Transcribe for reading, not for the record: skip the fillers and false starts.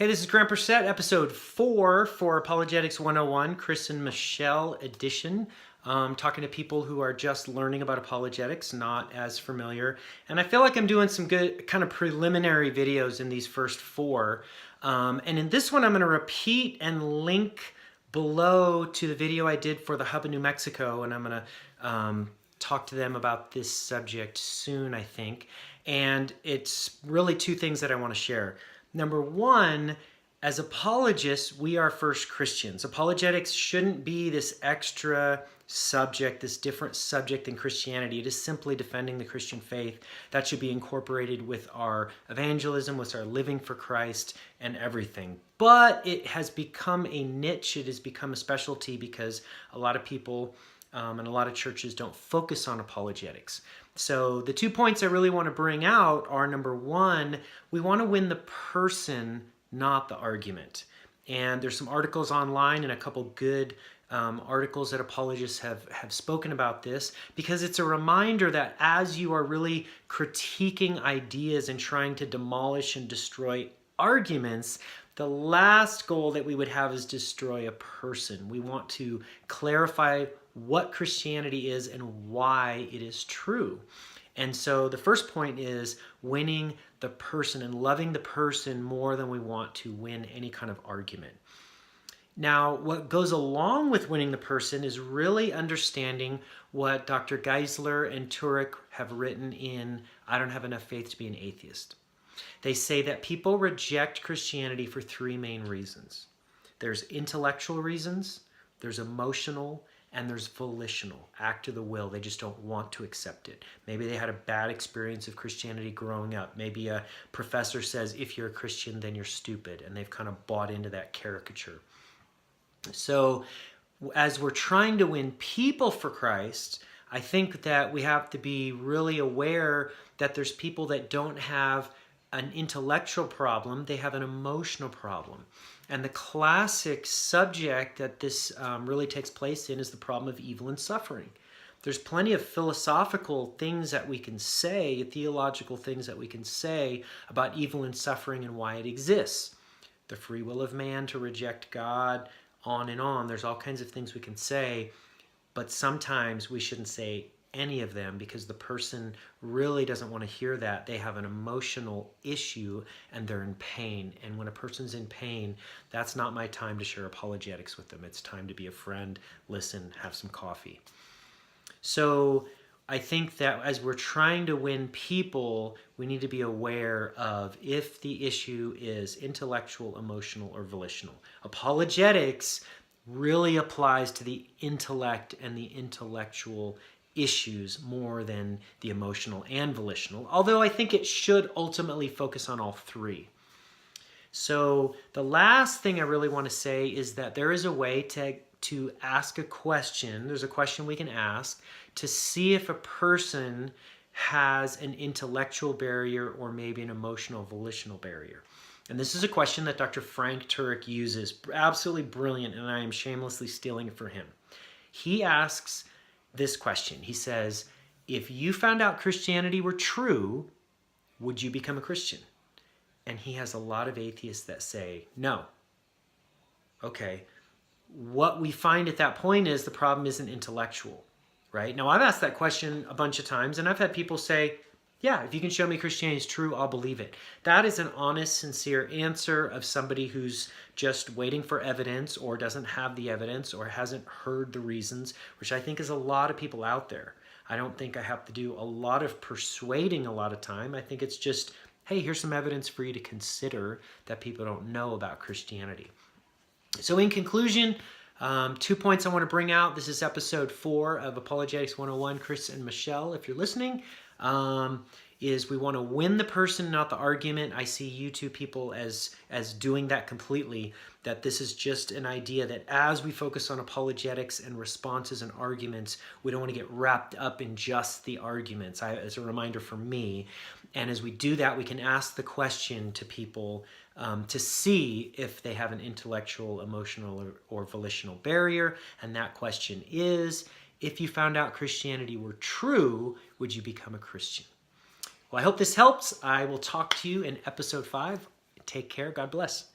Hey, this is Grant Brissett, episode 4 for Apologetics 101, Chris and Michelle edition. Talking to people who are just learning about apologetics, not as familiar. And I feel like I'm doing some good kind of preliminary videos in these first 4. And in this one, I'm going to repeat and link below to the video I did for the Hub in New Mexico. And I'm going to talk to them about this subject soon, I think. And it's really 2 things that I want to share. Number 1, as apologists, we are first Christians. Apologetics shouldn't be this extra subject, this different subject than Christianity. It is simply defending the Christian faith. That should be incorporated with our evangelism, with our living for Christ and everything. But it has become a niche. It has become a specialty because a lot of people and a lot of churches don't focus on apologetics. So the 2 points I really want to bring out are, number 1, we want to win the person, not the argument. And there's some articles online and a couple good articles that apologists have spoken about this, because it's a reminder that as you are really critiquing ideas and trying to demolish and destroy arguments, the last goal that we would have is destroy a person. We want to clarify what Christianity is and why it is true. And so the first point is winning the person and loving the person more than we want to win any kind of argument. Now, what goes along with winning the person is really understanding what Dr. Geisler and Turek have written in I Don't Have Enough Faith to Be an Atheist. They say that people reject Christianity for 3 main reasons. There's intellectual reasons, there's emotional, and there's volitional, act of the will. They just don't want to accept it. Maybe they had a bad experience of Christianity growing up. Maybe a professor says, if you're a Christian, then you're stupid, and they've kind of bought into that caricature. So as we're trying to win people for Christ, I think that we have to be really aware that there's people that don't have an intellectual problem, they have an emotional problem. And the classic subject that this really takes place in is the problem of evil and suffering. There's plenty of philosophical things that we can say, theological things that we can say about evil and suffering and why it exists. The free will of man to reject God, on and on. There's all kinds of things we can say, but sometimes we shouldn't say any of them because the person really doesn't want to hear that. They have an emotional issue and they're in pain. And when a person's in pain, that's not my time to share apologetics with them. It's time to be a friend, listen, have some coffee. So I think that as we're trying to win people, we need to be aware of if the issue is intellectual, emotional, or volitional. Apologetics really applies to the intellect and the intellectual issues more than the emotional and volitional, although I think it should ultimately focus on all 3. So the last thing I really want to say is that there is a way to ask a question. There's a question we can ask to see if a person has an intellectual barrier or maybe an emotional volitional barrier. And this is a question that Dr. Frank Turek uses, absolutely brilliant, and I am shamelessly stealing it from him. He asks this question. He says, if you found out Christianity were true, would you become a Christian? And he has a lot of atheists that say, no. Okay, what we find at that point is the problem isn't intellectual, right? Now, I've asked that question a bunch of times, and I've had people say, yeah, if you can show me Christianity is true, I'll believe it. That is an honest, sincere answer of somebody who's just waiting for evidence or doesn't have the evidence or hasn't heard the reasons, which I think is a lot of people out there. I don't think I have to do a lot of persuading a lot of time. I think it's just, hey, here's some evidence for you to consider that people don't know about Christianity. So in conclusion, 2 points I want to bring out. This is episode 4 of Apologetics 101, Chris and Michelle, if you're listening. Is we want to win the person, not the argument. I see you 2 people as doing that completely, that this is just an idea that as we focus on apologetics and responses and arguments, we don't want to get wrapped up in just the arguments, as a reminder for me. And as we do that, we can ask the question to people to see if they have an intellectual, emotional, or volitional barrier. And that question is, if you found out Christianity were true, would you become a Christian? Well, I hope this helps. I will talk to you in episode 5. Take care. God bless.